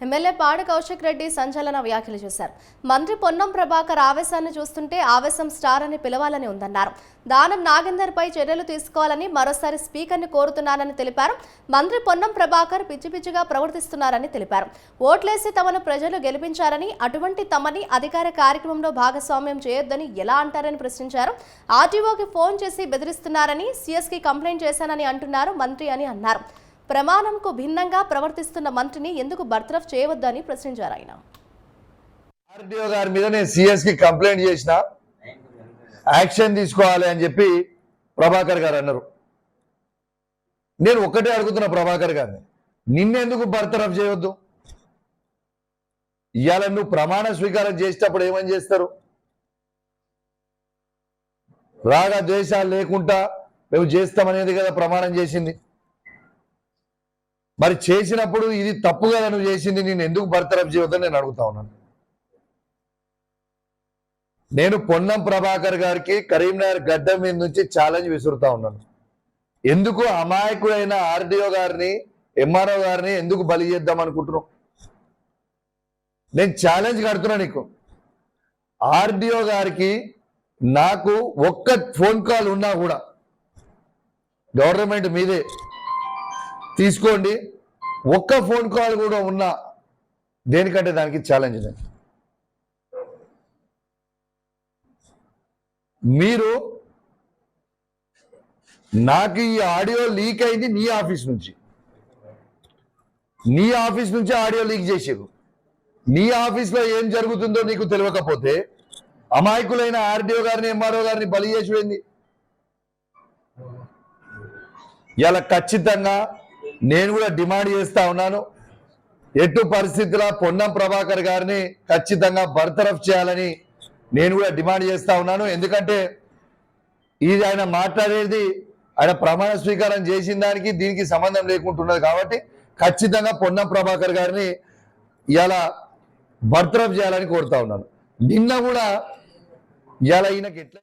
MLA పాడి కౌశిక్ రెడ్డి సంచలన వ్యాఖ్యలు చేశారు. మంత్రి పొన్నం ప్రభాకర్ ఆవేశాన్ని చూస్తుంటే ఆవేశం స్టార్ అని పిలవాలని ఉందన్నారు. దానం నాగేందర్ పై చర్యలు తీసుకోవాలని మరోసారి స్పీకర్ని కోరుతున్నానని తెలిపారు. మంత్రి పొన్నం ప్రభాకర్ పిచ్చిపిచ్చిగా ప్రవర్తిస్తున్నారని తెలిపారు. ఓట్లేసి తమను ప్రజలు గెలిపించారని, అటువంటి తమని అధికార కార్యక్రమంలో భాగస్వామ్యం చేయొద్దని ఎలా అంటారని ప్రశ్నించారు. ఆర్టీఓకి ఫోన్ చేసి బెదిరిస్తున్నారని, సీఎస్కి కంప్లైంట్ చేశానని అంటున్నారు మంత్రి అని అన్నారు. ప్రమాణంకు భిన్నంగా ప్రవర్తిస్తున్న మంత్రిని ఎందుకు బర్తరఫ్ చేయవద్దని ప్రశ్నించారు ఆయన. ఆర్టీఓ గారి మీద నేను సీఎస్కి కంప్లైంట్ చేసిన, యాక్షన్ తీసుకోవాలి అని చెప్పి ప్రభాకర్ గారు అన్నారు. నేను ఒక్కటే అడుగుతున్నా ప్రభాకర్ గారిని, నిన్నెందుకు బర్తరఫ్ చేయవద్దు? ఇవాళ నువ్వు ప్రమాణ స్వీకారం చేసేటప్పుడు ఏమని చేస్తారు? రాగ ద్వేషాలు లేకుండా మేము చేస్తామనేది కదా ప్రమాణం చేసింది. మరి చేసినప్పుడు ఇది తప్పు కదా నువ్వు చేసింది, నేను ఎందుకు బర్తరఫ్ చేయవద్దని నేను అడుగుతా ఉన్నాను. నేను పొన్నం ప్రభాకర్ గారికి కరీంనగర్ గడ్డ మీద నుంచి ఛాలెంజ్ విసురుతా ఉన్నాను. ఎందుకు అమాయకుడైన ఆర్డీఓ గారిని, ఎంఆర్ఓ గారిని ఎందుకు బలి చేద్దాం అనుకుంటున్నావు? నేను ఛాలెంజ్ కడుతున్నా నీకు. ఆర్డీఓ గారికి నాకు ఒక్క ఫోన్ కాల్ ఉన్నా కూడా గవర్నమెంట్ మీదే తీసుకోండి, ఒక్క ఫోన్ కాల్ కూడా ఉన్నా దేనికంటే దానికి ఛాలెంజ్. మీరు నాకు ఈ ఆడియో లీక్ అయింది నీ ఆఫీస్ నుంచి ఆడియో లీక్ చేసారు. నీ ఆఫీస్లో ఏం జరుగుతుందో నీకు తెలియకపోతే అమాయకులైన ఆర్డీఓ గారిని, ఎంఆర్ఓ గారిని బలి చేసిపోయింది. ఇలా ఖచ్చితంగా నేను కూడా డిమాండ్ చేస్తా ఉన్నాను, ఎటు పరిస్థితుల్లో పొన్నం ప్రభాకర్ గారిని ఖచ్చితంగా బర్తరఫ్ చేయాలని నేను కూడా డిమాండ్ చేస్తా ఉన్నాను. ఎందుకంటే ఇది ఆయన మాట్లాడేది, ఆయన ప్రమాణ స్వీకారం చేసిన దానికి దీనికి సంబంధం లేకుంటున్నది కాబట్టి ఖచ్చితంగా పొన్నం ప్రభాకర్ గారిని ఇలా బర్తరఫ్ చేయాలని కోరుతా ఉన్నాను. నిన్న కూడా ఇలా ఈయనకి ఎట్లా